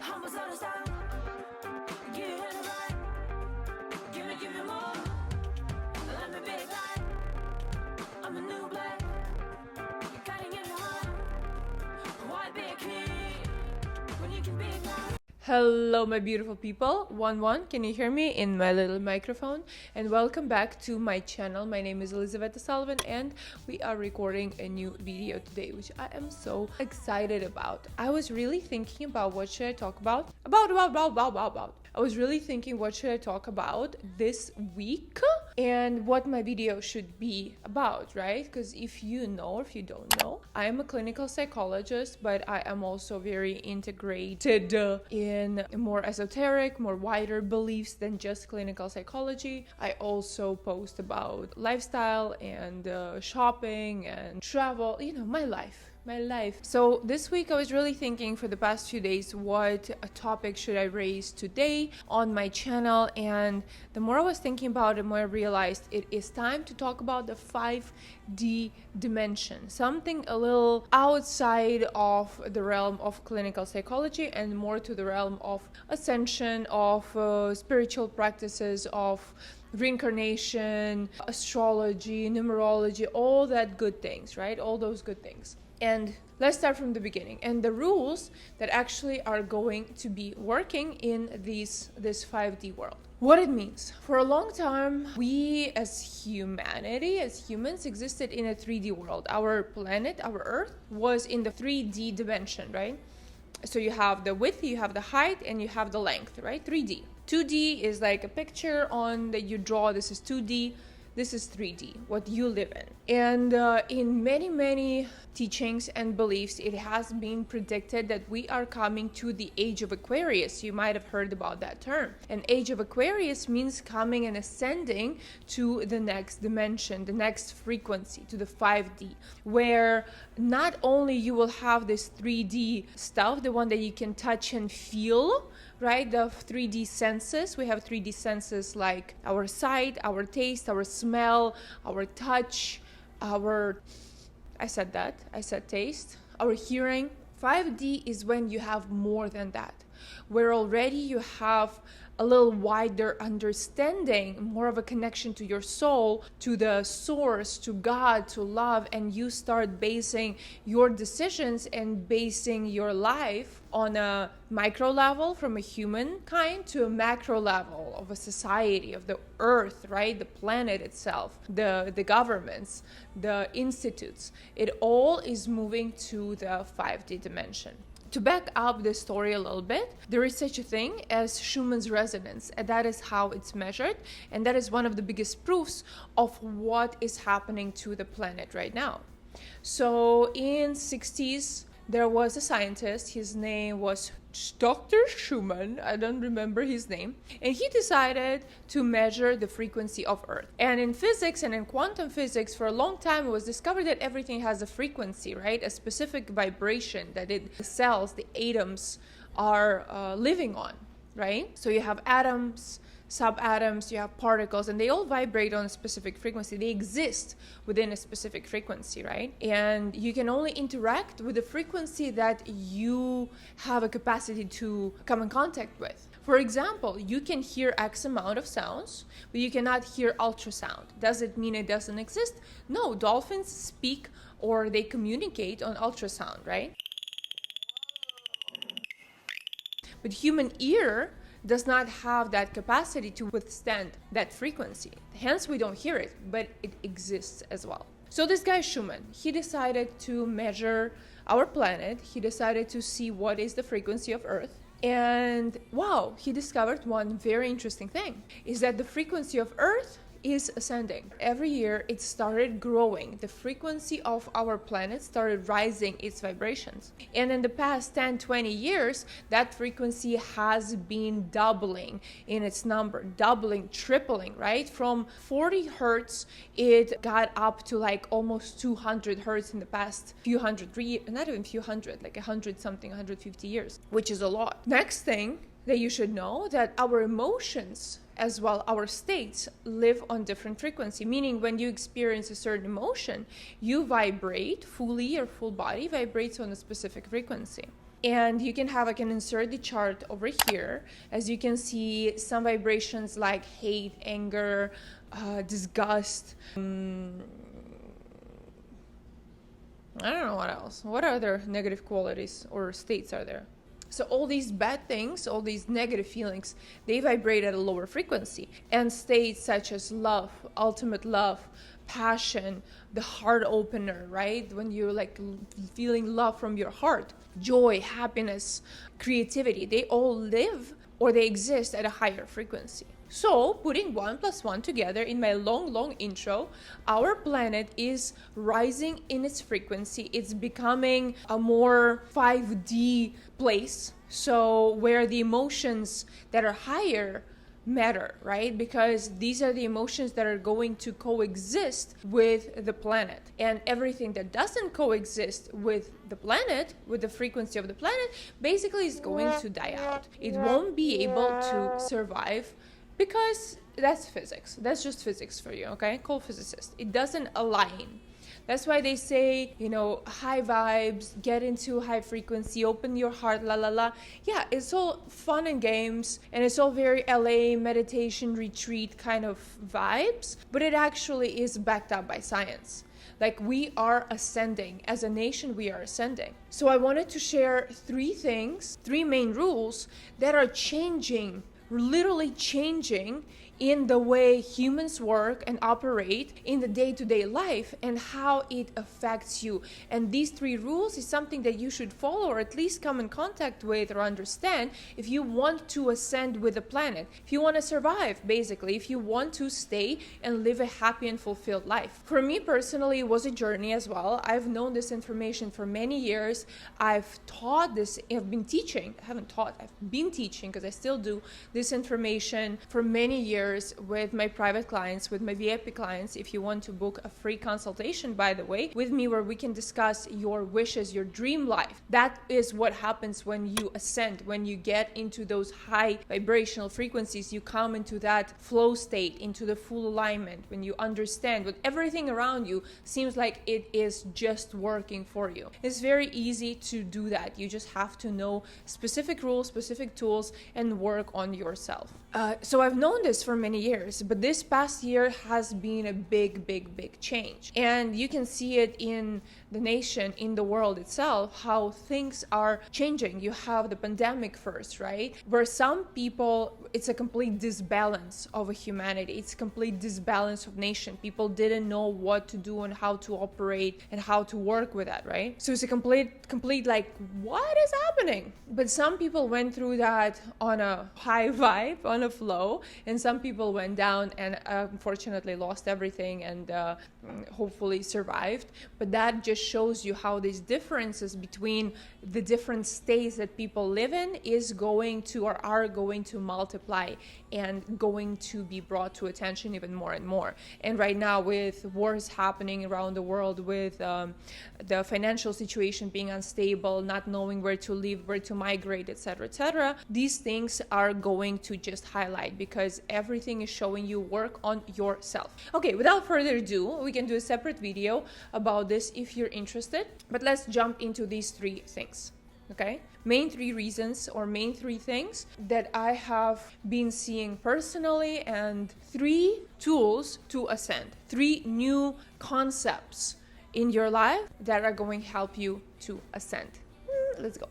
Humble sort of style. Give you a ride. Give me more. Let me be glad. I'm a new black. Cutting in your heart. Why be a king when you can be glad? Hello, my beautiful people. 1-1, can you hear me in my little microphone? And welcome back to my channel. My name is Elizaveta S, and we are recording a new video today, which I am so excited about. I was really thinking about what should I talk about. I was really thinking what should I talk about this week and what my video should be about, right? Because if you know or if you don't know, I am a clinical psychologist, but I am also very integrated in more esoteric, more wider beliefs than just clinical psychology. I also post about lifestyle and shopping and travel, my life. So this week I was really thinking for the past few days what a topic should I raise today on my channel, and the more I was thinking about it, the more I realized it is time to talk about the 5D dimension, something a little outside of the realm of clinical psychology and more to the realm of ascension, of spiritual practices, of reincarnation, astrology, numerology, all that good things, right? All those good things. And let's start from the beginning and the rules that actually are going to be working in this 5D world. What it means. For a long time, we as humanity, as humans, existed in a 3D world. Our planet, our Earth, was in the 3D dimension, right? So you have the width, you have the height, and you have the length, right? 3D. 2D is like a picture on that you draw. This is 2D. This is 3D, what you live in. And in many teachings and beliefs, it has been predicted that we are coming to the age of Aquarius. You might have heard about that term. An age of Aquarius means coming and ascending to the next dimension, the next frequency, to the 5D, where not only you will have this 3D stuff, the one that you can touch and feel, right? The 3D senses. We have 3D senses like our sight, our taste, our smell, our touch, I said taste, our hearing. 5D is when you have more than that, where already you have a little wider understanding, more of a connection to your soul, to the source, to God, to love, and you start basing your decisions and basing your life on a micro level from a humankind to a macro level of a society, of the earth, right? The planet itself, the governments, the institutes. It all is moving to the 5D dimension. To back up this story a little bit, there is such a thing as Schumann's resonance, and that is how it's measured, and that is one of the biggest proofs of what is happening to the planet right now. So in 60s, there was a scientist, his name was Dr. Schumann, I don't remember his name, and he decided to measure the frequency of Earth. And in physics and in quantum physics, for a long time, it was discovered that everything has a frequency, right? A specific vibration that the cells, the atoms are living on, right? So you have atoms, subatoms, you have particles, and they all vibrate on a specific frequency. They exist within a specific frequency, right? And you can only interact with the frequency that you have a capacity to come in contact with. For example, you can hear X amount of sounds, but you cannot hear ultrasound. Does it mean it doesn't exist? No, dolphins speak or they communicate on ultrasound, right? But human ear does not have that capacity to withstand that frequency. Hence, we don't hear it, but it exists as well. So this guy Schumann, he decided to measure our planet. He decided to see what is the frequency of Earth. And wow, he discovered one very interesting thing, is that the frequency of Earth is ascending. Every year it started growing. The frequency of our planet started rising its vibrations. And in the past 10-20 years, that frequency has been doubling in its number, doubling, tripling, right? From 40 hertz, it got up to like almost 200 hertz in the past few hundred, not even few hundred, like 100 something, 150 years, which is a lot. Next thing that you should know, that our emotions as well, our states live on different frequency, meaning when you experience a certain emotion, you vibrate fully, your full body vibrates on a specific frequency. And you can have, I can insert the chart over here. As you can see, some vibrations like hate, anger, disgust. I don't know what else. What other negative qualities or states are there? So all these bad things, all these negative feelings, they vibrate at a lower frequency. And states such as love, ultimate love, passion, the heart opener, right? When you're like feeling love from your heart, joy, happiness, creativity, they all live or they exist at a higher frequency. So putting 1 + 1 together in my long intro, our planet is rising in its frequency. It's becoming a more 5D place. So where the emotions that are higher matter, right? Because these are the emotions that are going to coexist with the planet. And everything that doesn't coexist with the planet, with the frequency of the planet, basically is going to die out. It won't be able to survive because that's physics. That's just physics for you, okay? Call physicist. It doesn't align. That's why they say, high vibes, get into high frequency, open your heart, la la la. Yeah, it's all fun and games, and it's all very LA meditation retreat kind of vibes, but it actually is backed up by science. Like, we are ascending. As a nation, we are ascending. So I wanted to share 3 things, 3 main rules that are changing, literally changing in the way humans work and operate in the day-to-day life and how it affects you. And these 3 rules is something that you should follow or at least come in contact with or understand if you want to ascend with the planet, if you want to survive, basically, if you want to stay and live a happy and fulfilled life. For me personally, it was a journey as well. I've known this information for many years. I've taught this, I've been teaching, I haven't taught, I've been teaching because I still do this information for many years with my private clients, with my VIP clients. If you want to book a free consultation, by the way, with me, where we can discuss your wishes, your dream life. That is what happens when you ascend, when you get into those high vibrational frequencies, you come into that flow state, into the full alignment, when you understand what everything around you seems like it is just working for you. It's very easy to do that. You just have to know specific rules, specific tools, and work on yourself. So I've known this for many years, but this past year has been a big change. And you can see it in the nation, in the world itself, how things are changing. You have the pandemic first, right? Where some people, it's a complete disbalance of a humanity. It's a complete disbalance of nation. People didn't know what to do and how to operate and how to work with that, right? So it's a complete like, what is happening? But some people went through that on a high vibe, on a flow, and some people went down and unfortunately lost everything and hopefully survived. But that just shows you how these differences between the different states that people live in is going to or are going to multiply and going to be brought to attention even more and more. And right now, with wars happening around the world, with the financial situation being unstable, not knowing where to live, where to migrate, etc., these things are going to just highlight, because everything is showing you work on yourself. Okay, without further ado, we can do a separate video about this if you're interested, but let's jump into these 3 things. Okay, main 3 reasons or main 3 things that I have been seeing personally, and 3 tools to ascend, 3 new concepts in your life that are going to help you to ascend. Let's go.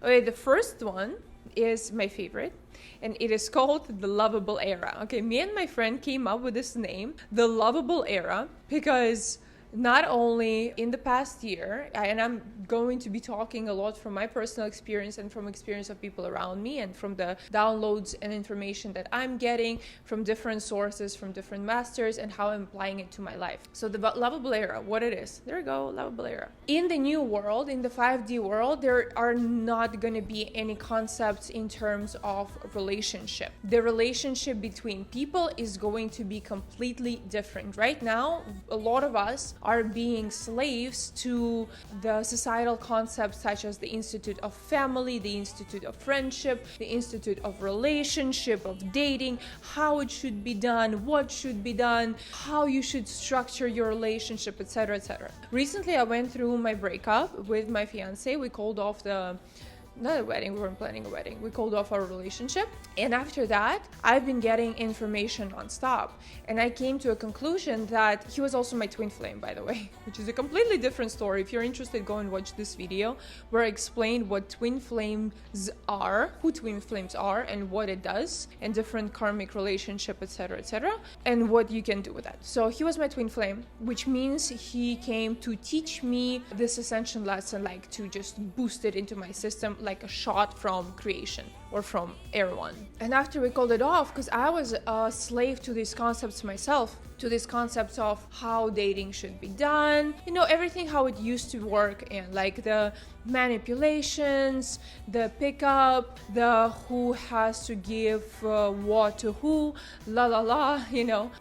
Okay, the first one is my favorite, and it is called the lovable era. Okay, me and my friend came up with this name, the lovable era, because not only in the past year, and I'm going to be talking a lot from my personal experience and from experience of people around me and from the downloads and information that I'm getting from different sources, from different masters, and how I'm applying it to my life. So the lovable era, what it is. There we go, lovable era. In the new world, in the 5D world, there are not going to be any concepts in terms of relationship. The relationship between people is going to be completely different. Right now, a lot of us are being slaves to the societal concepts such as the Institute of Family, the Institute of Friendship, the Institute of Relationship, of dating, how it should be done, what should be done, how you should structure your relationship, etc., etc. Recently, I went through my breakup with my fiance. We called off not a wedding, we weren't planning a wedding. We called off our relationship. And after that, I've been getting information nonstop. And I came to a conclusion that he was also my twin flame, by the way, which is a completely different story. If you're interested, go and watch this video where I explained what twin flames are, who twin flames are, and what it does, and different karmic relationship, etc., and what you can do with that. So he was my twin flame, which means he came to teach me this ascension lesson, like to just boost it into my system, like a shot from creation or from everyone. And after we called it off, because I was a slave to these concepts myself, to these concepts of how dating should be done, everything how it used to work, and like the manipulations, the pickup, the who has to give what to who, la la la,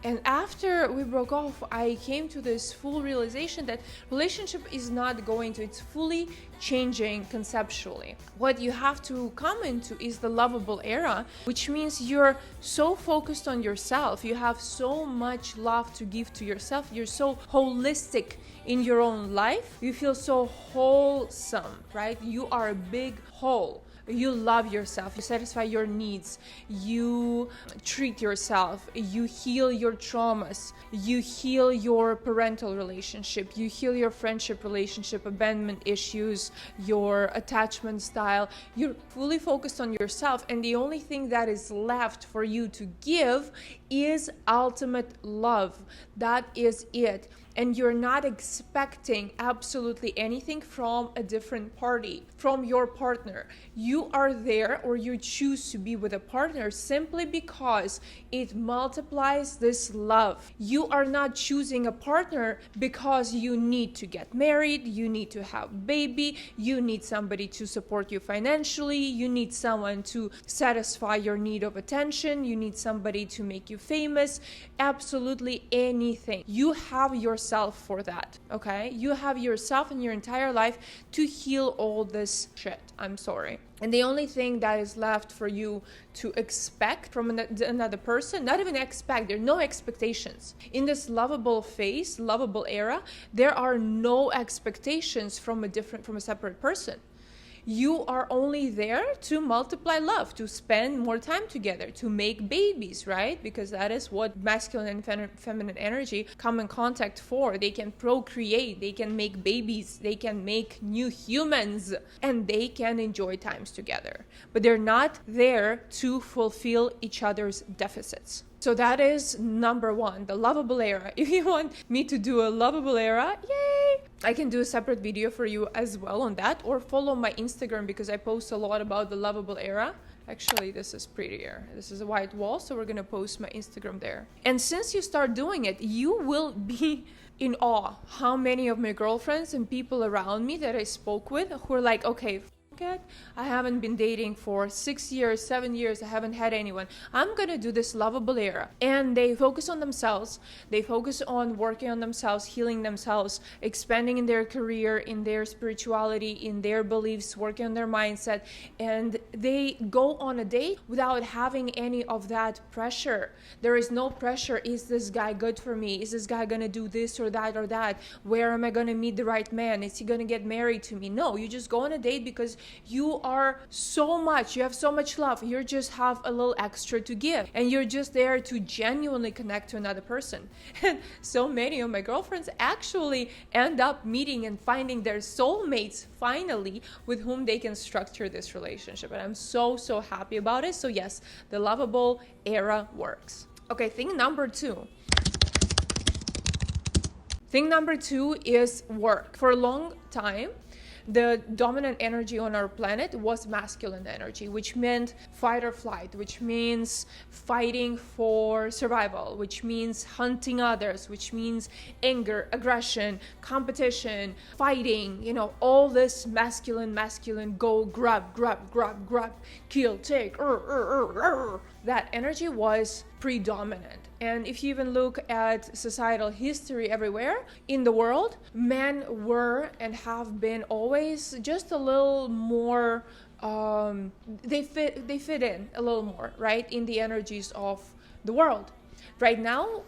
And after we broke off, I came to this full realization that relationship is not going to, it's fully changing conceptually. What you have to come into is the lovable era, which means you're so focused on yourself, you have so much love to give to yourself, you're so holistic in your own life, you feel so wholesome, right? You are a big whole. You love yourself, you satisfy your needs, you treat yourself, you heal your traumas, you heal your parental relationship, you heal your friendship relationship, abandonment issues, your attachment style. You're fully focused on yourself, and the only thing that is left for you to give is ultimate love. That is it. And you're not expecting absolutely anything from a different party, from your partner. You are there, or you choose to be with a partner simply because it multiplies this love. You are not choosing a partner because you need to get married, you need to have a baby, you need somebody to support you financially, you need someone to satisfy your need of attention, you need somebody to make you famous, absolutely anything. You have yourself for that, okay? You have yourself and your entire life to heal all this shit. I'm sorry. And the only thing that is left for you to expect from another person, not even expect, there are no expectations. In this lovable phase, lovable era, there are no expectations from a separate person. You are only there to multiply love, to spend more time together, to make babies, right? Because that is what masculine and feminine energy come in contact for. They can procreate, they can make babies, they can make new humans, and they can enjoy times together. But they're not there to fulfill each other's deficits. So that is number one, the lovable era. If you want me to do a lovable era, yay! I can do a separate video for you as well on that, or follow my Instagram because I post a lot about the lovable era. Actually, this is prettier. This is a white wall, so we're gonna post my Instagram there. And since you start doing it, you will be in awe how many of my girlfriends and people around me that I spoke with who are like, okay, it. I haven't been dating for 6 years, 7 years. I haven't had anyone. I'm gonna do this lovable era. And they focus on themselves. They focus on working on themselves, healing themselves, expanding in their career, in their spirituality, in their beliefs, working on their mindset. And they go on a date without having any of that pressure. There is no pressure. Is this guy good for me? Is this guy gonna do this or that or that? Where am I gonna meet the right man? Is he gonna get married to me? No, you just go on a date because you are you have so much love, you just have a little extra to give, and you're just there to genuinely connect to another person. And so many of my girlfriends actually end up meeting and finding their soulmates finally with whom they can structure this relationship, and I'm so happy about it. So yes, the lovable era works. Okay, thing number two is work. For a long time, the dominant energy on our planet was masculine energy, which meant fight or flight, which means fighting for survival, which means hunting others, which means anger, aggression, competition, fighting, all this masculine, go, grab, kill, take, that energy was predominant. And if you even look at societal history everywhere in the world, men were and have been always just a little more, they fit in a little more, right, in the energies of the world. Right now,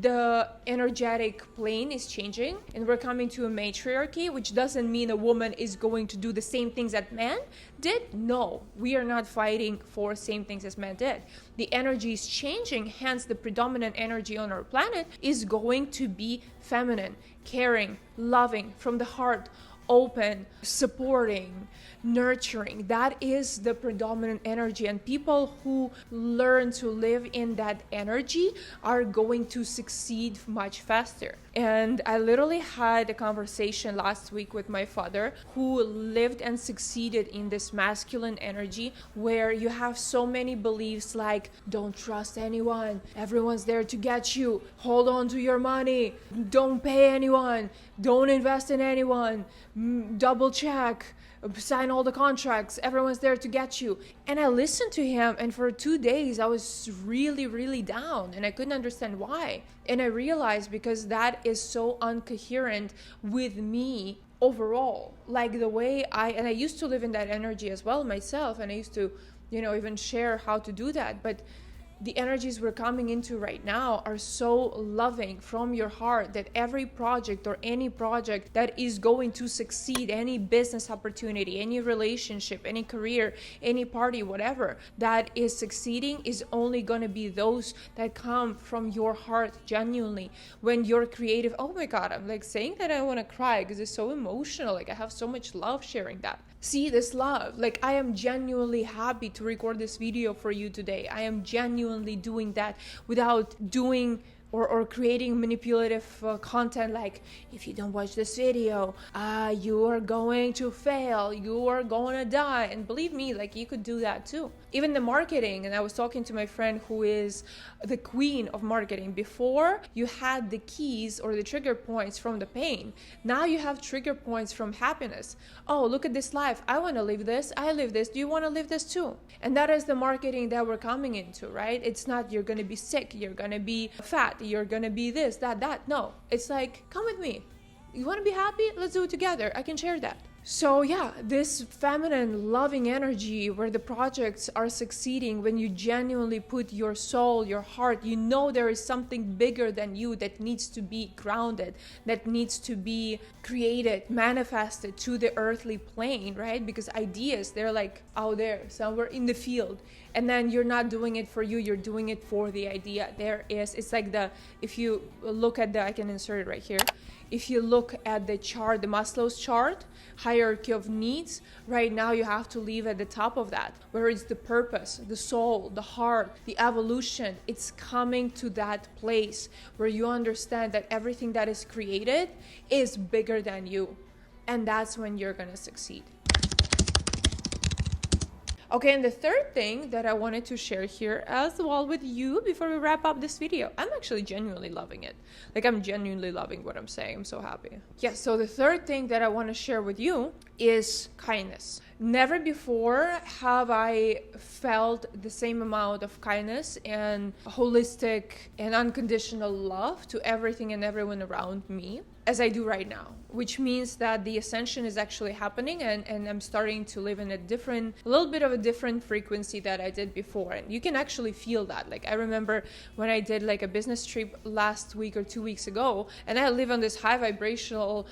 the energetic plane is changing and we're coming to a matriarchy, which doesn't mean a woman is going to do the same things that men did. No, we are not fighting for same things as men did. The energy is changing, hence the predominant energy on our planet is going to be feminine, caring, loving, from the heart, open, supporting, nurturing. That is the predominant energy, and people who learn to live in that energy are going to succeed much faster. And I literally had a conversation last week with my father, who lived and succeeded in this masculine energy, where you have so many beliefs like, don't trust anyone, everyone's there to get you, hold on to your money, don't pay anyone, don't invest in anyone, double check, sign all the contracts, everyone's there to get you. And I listened to him, and for 2 days I was really down, and I couldn't understand why. And I realized because that is so incoherent with me overall, like the way I used to live in that energy as well myself, and I used to, even share how to do that. But the energies we're coming into right now are so loving from your heart that every project or any project that is going to succeed, any business opportunity, any relationship, any career, any party, whatever, that is succeeding is only going to be those that come from your heart genuinely. When you're creative, oh my God, I'm like saying that I want to cry because it's so emotional. Like I have so much love sharing that. See this love, like I am genuinely happy to record this video for you today. I am genuinely doing that without doing or creating manipulative content like, if you don't watch this video, you are going to fail, you are going to die. And believe me, like you could do that too. Even the marketing, and I was talking to my friend who is the queen of marketing. Before, you had the keys or the trigger points from the pain. Now you have trigger points from happiness. Oh, look at this life. I want to live this. I live this. Do you want to live this too? And that is the marketing that we're coming into, right? It's not you're going to be sick, you're going to be fat, you're going to be this, that. No, it's like, come with me. You want to be happy? Let's do it together. I can share that. So yeah, this feminine loving energy where the projects are succeeding when you genuinely put your soul, your heart, there is something bigger than you that needs to be grounded, that needs to be created, manifested to the earthly plane, right? Because ideas, they're like out there, somewhere in the field. And then you're not doing it for you, you're doing it for the idea. It's like if you look at I can insert it right here. If you look at the chart, the Maslow's chart, hierarchy of needs, right now you have to live at the top of that, where it's the purpose, the soul, the heart, the evolution. It's coming to that place where you understand that everything that is created is bigger than you. And that's when you're going to succeed. Okay, and the third thing that I wanted to share here as well with you before we wrap up this video, I'm actually genuinely loving it. Like I'm genuinely loving what I'm saying. I'm so happy. Yeah, so the third thing that I want to share with you is kindness. Never before have I felt the same amount of kindness and holistic and unconditional love to everything and everyone around me as I do right now, which means that the ascension is actually happening and I'm starting to live in a little bit of a different frequency that I did before. And you can actually feel that. Like I remember when I did like a business trip last week or 2 weeks ago, and I live on this high vibrational,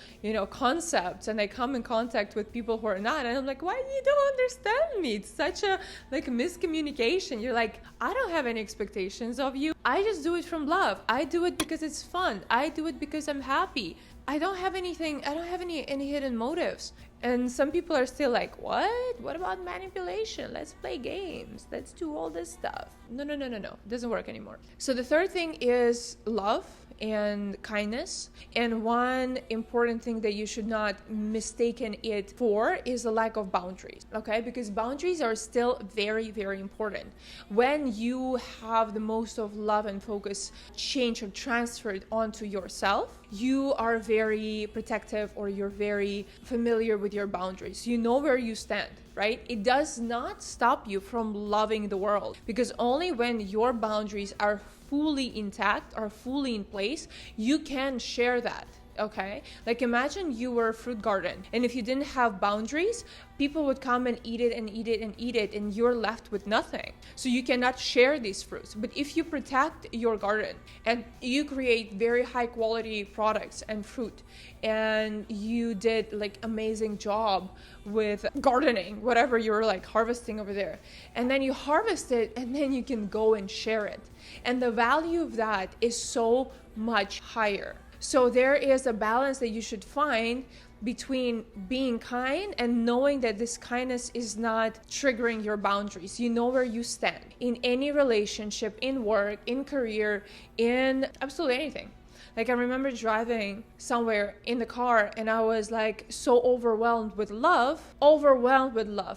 concept, and I come in contact with people who are not, and I'm like, why you don't understand me? It's such a miscommunication. You're like, I don't have any expectations of you. I just do it from love. I do it because it's fun. I do it because I'm happy. I don't have any hidden motives. And some people are still like, what about manipulation? Let's play games, let's do all this stuff. No, it doesn't work anymore. So the third thing is love and kindness. And one important thing that you should not mistaken it for is a lack of boundaries, okay? Because boundaries are still very, very important. When you have the most of love and focus changed or transferred onto yourself, you are very protective, or you're very familiar with your boundaries. You know where you stand. right? It does not stop you from loving the world, because only when your boundaries are fully intact or fully in place, you can share that. Okay, like imagine you were a fruit garden, and if you didn't have boundaries, people would come and eat it and eat it and eat it, and you're left with nothing. So you cannot share these fruits. But if you protect your garden and you create very high quality products and fruit, and you did like amazing job with gardening, whatever you're like harvesting over there, and then you harvest it, and then you can go and share it, and the value of that is so much higher. So there is a balance that you should find between being kind and knowing that this kindness is not triggering your boundaries. You know where you stand in any relationship, in work, in career, in absolutely anything. Like I remember driving somewhere in the car, and I was like so overwhelmed with love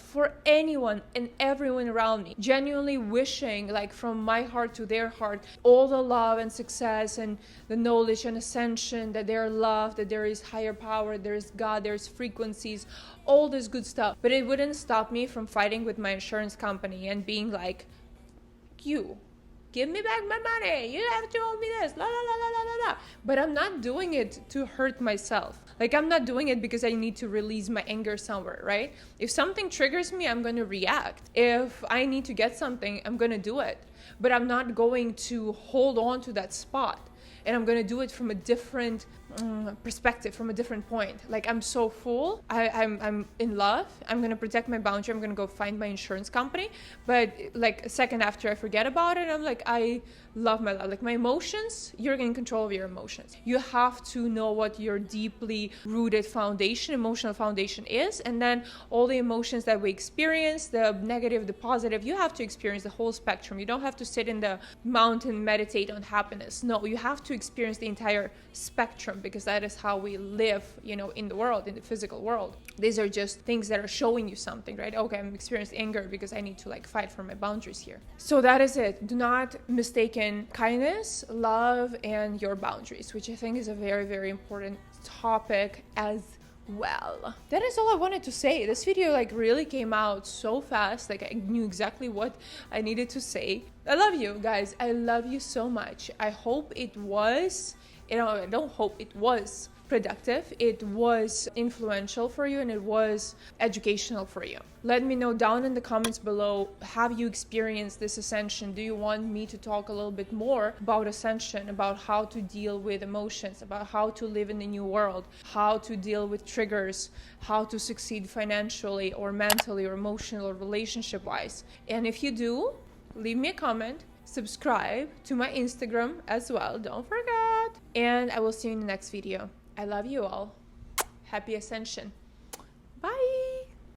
for anyone and everyone around me, genuinely wishing, like from my heart to their heart, all the love and success and the knowledge and ascension, that they're loved, that there is higher power, there is God, there's frequencies, all this good stuff. But it wouldn't stop me from fighting with my insurance company and being like, you give me back my money, you have to owe me this, la la la la la la. But I'm not doing it to hurt myself. Like I'm not doing it because I need to release my anger somewhere, right? If something triggers me, I'm going to react. If I need to get something, I'm going to do it. But I'm not going to hold on to that spot. And I'm going to do it from a different perspective, from a different point. Like I'm so full, I'm in love, I'm going to protect my boundary, I'm going to go find my insurance company. But like a second after I forget about it, I'm like, I love my life. Like my emotions, you're in control of your emotions. You have to know what your deeply rooted foundation, emotional foundation is. And then all the emotions that we experience, the negative, the positive, you have to experience the whole spectrum. You don't have to sit in the mountain, meditate on happiness. No, you have to experience the entire spectrum, because that is how we live, you know, in the world, in the physical world. These are just things that are showing you something, right? Okay, I'm experiencing anger because I need to like fight for my boundaries here. So that is it. Do not mistaken kindness, love, and your boundaries, which I think is a very, very important topic as well. That is all I wanted to say. This video like really came out so fast. Like I knew exactly what I needed to say. I love you guys. I love you so much. I hope it was, I don't hope it was productive, it was influential for you, and it was educational for you. Let me know down in the comments below, have you experienced this ascension? Do you want me to talk a little bit more about ascension, about how to deal with emotions, about how to live in the new world, how to deal with triggers, how to succeed financially or mentally or emotional or relationship wise? And if you do, leave me a comment, subscribe to my Instagram as well, don't forget, and I will see you in the next video. I love you all. Happy ascension. Bye.